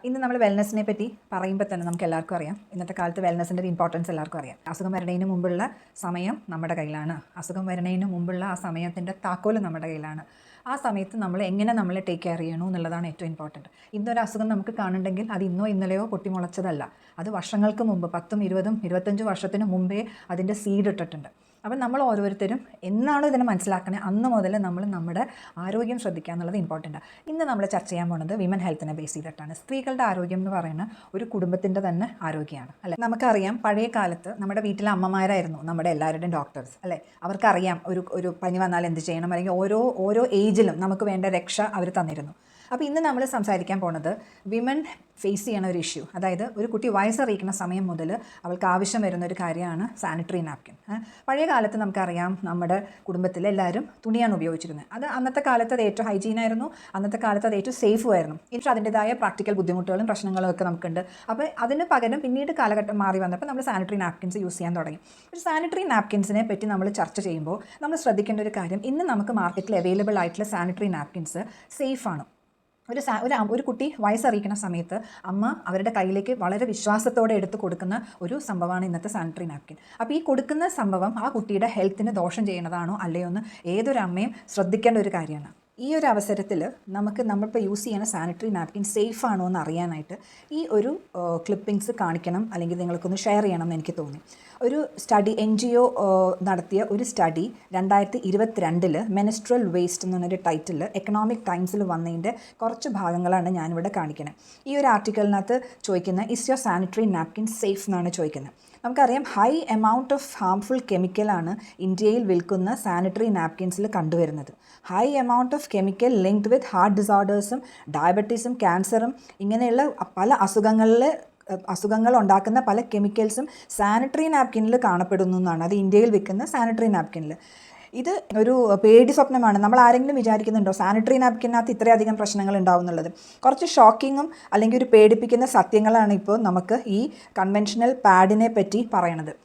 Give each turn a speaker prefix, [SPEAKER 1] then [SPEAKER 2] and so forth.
[SPEAKER 1] ഇന്ന് നമ്മൾ വെൽനെസ്സിനെ പറ്റി പറയുമ്പോൾ തന്നെ നമുക്ക് എല്ലാവർക്കും അറിയാം. ഇന്നത്തെ കാലത്ത് വെൽനെസ്സിൻ്റെ ഒരു ഇമ്പോർട്ടൻസ് എല്ലാവർക്കും അറിയാം. അസുഖം വരുന്നതിന് മുമ്പുള്ള സമയം നമ്മുടെ കയ്യിലാണ്. അസുഖം വരുന്നതിന് മുമ്പുള്ള ആ സമയത്തിൻ്റെ താക്കോല് നമ്മുടെ കയ്യിലാണ്. ആ സമയത്ത് നമ്മൾ എങ്ങനെ നമ്മളെ ടേക്ക് കെയർ ചെയ്യണോ എന്നുള്ളതാണ് ഏറ്റവും ഇമ്പോർട്ടൻറ്റ്. ഇന്നൊരു അസുഖം നമുക്ക് കാണുന്നുണ്ടെങ്കിൽ അത് ഇന്നോ ഇന്നലെയോ പൊട്ടിമുളച്ചതല്ല. അത് വർഷങ്ങൾക്ക് മുമ്പ് 10, 20, 25 വർഷത്തിന് മുമ്പേ അതിൻ്റെ സീഡ് ഇട്ടിട്ടുണ്ട്. അപ്പം നമ്മൾ ഓരോരുത്തരും എന്നാണോ ഇതിനെ മനസ്സിലാക്കണേ അന്ന് മുതൽ നമ്മൾ നമ്മുടെ ആരോഗ്യം ശ്രദ്ധിക്കുക എന്നുള്ളത് ഇമ്പോർട്ടൻ്റാണ്. ഇന്ന് നമ്മൾ ചർച്ച ചെയ്യാൻ പോകുന്നത് വിമൻ ഹെൽത്തിനെ ബേസ് ചെയ്തിട്ടാണ്. സ്ത്രീകളുടെ ആരോഗ്യം എന്ന് പറയുന്ന ഒരു കുടുംബത്തിൻ്റെ തന്നെ ആരോഗ്യമാണ് അല്ലേ. നമുക്കറിയാം, പഴയ കാലത്ത് നമ്മുടെ വീട്ടിലെ അമ്മമാരായിരുന്നു നമ്മുടെ എല്ലാവരുടെയും ഡോക്ടേഴ്സ് അല്ലേ. അവർക്കറിയാം ഒരു പനി വന്നാൽ എന്ത് ചെയ്യണം, അല്ലെങ്കിൽ ഓരോ ഏജിലും നമുക്ക് വേണ്ട രക്ഷ അവർ തന്നിരുന്നു. അപ്പോൾ ഇന്ന് നമ്മൾ സംസാരിക്കാൻ പോണത് വിമൻ ഫേസ് ചെയ്യണ ഒരു ഇഷ്യൂ, അതായത് ഒരു കുട്ടി വയസ്സറിയിക്കുന്ന സമയം മുതൽ അവൾക്ക് ആവശ്യം വരുന്ന ഒരു കാര്യമാണ് സാനിറ്ററി നാപ്കിൻ. പഴയ കാലത്ത് നമുക്കറിയാം, നമ്മുടെ കുടുംബത്തിൽ എല്ലാവരും തുണിയാണ് ഉപയോഗിച്ചിരുന്നത്. അത് അന്നത്തെ കാലത്ത് അത് ഏറ്റവും ഹൈജീനായിരുന്നു, അന്നത്തെ കാലത്ത് അത് ഏറ്റവും സേഫും ആയിരുന്നു. പക്ഷേ അതിൻ്റെതായ പ്രാക്ടിക്കൽ ബുദ്ധിമുട്ടുകളും പ്രശ്നങ്ങളും ഒക്കെ നമുക്കുണ്ട്. അപ്പോൾ അതിന് പകരം പിന്നീട് കാലഘട്ടം മാറി വന്നപ്പോൾ നമ്മൾ സാനിറ്ററി നാപ്കിൻസ് യൂസ് ചെയ്യാൻ തുടങ്ങി. പക്ഷേ സാനിറ്ററി നാപ്കിൻസിനെ പറ്റി നമ്മൾ ചർച്ച ചെയ്യുമ്പോൾ നമ്മൾ ശ്രദ്ധിക്കേണ്ട ഒരു കാര്യം, ഇന്ന് നമുക്ക് മാർക്കറ്റിൽ അവൈലബിൾ ആയിട്ടുള്ള സാനിറ്ററി നാപ്കിൻസ് സേഫാണ്. ഒരു കുട്ടി വയസ്സറിയിക്കുന്ന സമയത്ത് അമ്മ അവരുടെ കയ്യിലേക്ക് വളരെ വിശ്വാസത്തോടെ എടുത്ത് കൊടുക്കുന്ന ഒരു സംഭവമാണ് ഇന്നത്തെ സാനിറ്ററി നാപ്കിൻ. അപ്പോൾ ഈ കൊടുക്കുന്ന സംഭവം ആ കുട്ടിയുടെ ഹെൽത്തിന് ദോഷം ചെയ്യുന്നതാണോ അല്ലയോ എന്ന് ഏതൊരു അമ്മയും ശ്രദ്ധിക്കേണ്ട ഒരു കാര്യമാണ്. ഈ ഒരു അവസരത്തിൽ നമ്മളിപ്പോൾ യൂസ് ചെയ്യുന്ന സാനിറ്ററി നാപ്കിൻ സേഫ് ആണോ എന്ന് അറിയാനായിട്ട് ഈ ഒരു ക്ലിപ്പിങ്സ് കാണിക്കണം, അല്ലെങ്കിൽ നിങ്ങൾക്കൊന്ന് ഷെയർ ചെയ്യണം എന്ന് എനിക്ക് തോന്നി. ഒരു സ്റ്റഡി NGO നടത്തിയ ഒരു സ്റ്റഡി 2022 മെൻസ്ട്രൽ വേസ്റ്റ് എന്ന് പറഞ്ഞൊരു ടൈറ്റിൽ എക്കണോമിക് ടൈംസിൽ വന്നതിൻ്റെ കുറച്ച് ഭാഗങ്ങളാണ് ഞാനിവിടെ കാണിക്കുന്നത്. ഈ ഒരു ആർട്ടിക്കിളിനകത്ത് ചോദിക്കുന്ന is your sanitary napkin safe എന്നാണ് ചോദിക്കുന്നത്. നമുക്കറിയാം, ഹൈ എമൗണ്ട് ഓഫ് ഹാംഫുൾ കെമിക്കലാണ് ഇന്ത്യയിൽ വിൽക്കുന്ന സാനിറ്ററി നാപ്കിൻസിൽ കണ്ടുവരുന്നത്. High amount of chemical linked with heart ഡിസോർഡേഴ്സും ഡയബറ്റീസും ക്യാൻസറും ഇങ്ങനെയുള്ള പല അസുഖങ്ങൾ ഉണ്ടാക്കുന്ന പല കെമിക്കൽസും സാനിറ്ററി നാപ്കിനിൽ കാണപ്പെടുന്നു എന്നാണ്. അത് ഇന്ത്യയിൽ വിൽക്കുന്ന സാനിറ്ററി നാപ്കിനിൽ. ഇത് ഒരു പേടി സ്വപ്നമാണ്. നമ്മൾ ആരെങ്കിലും വിചാരിക്കുന്നുണ്ടോ സാനിറ്ററി നാപ്കിനകത്ത് ഇത്രയധികം പ്രശ്നങ്ങൾ ഉണ്ടാവും എന്നുള്ളത്? കുറച്ച് ഷോക്കിങ്ങും അല്ലെങ്കിൽ ഒരു പേടിപ്പിക്കുന്ന സത്യങ്ങളാണ് ഇപ്പോൾ നമുക്ക് ഈ കൺവെൻഷണൽ പാഡിനെ പറ്റി പറയണത്.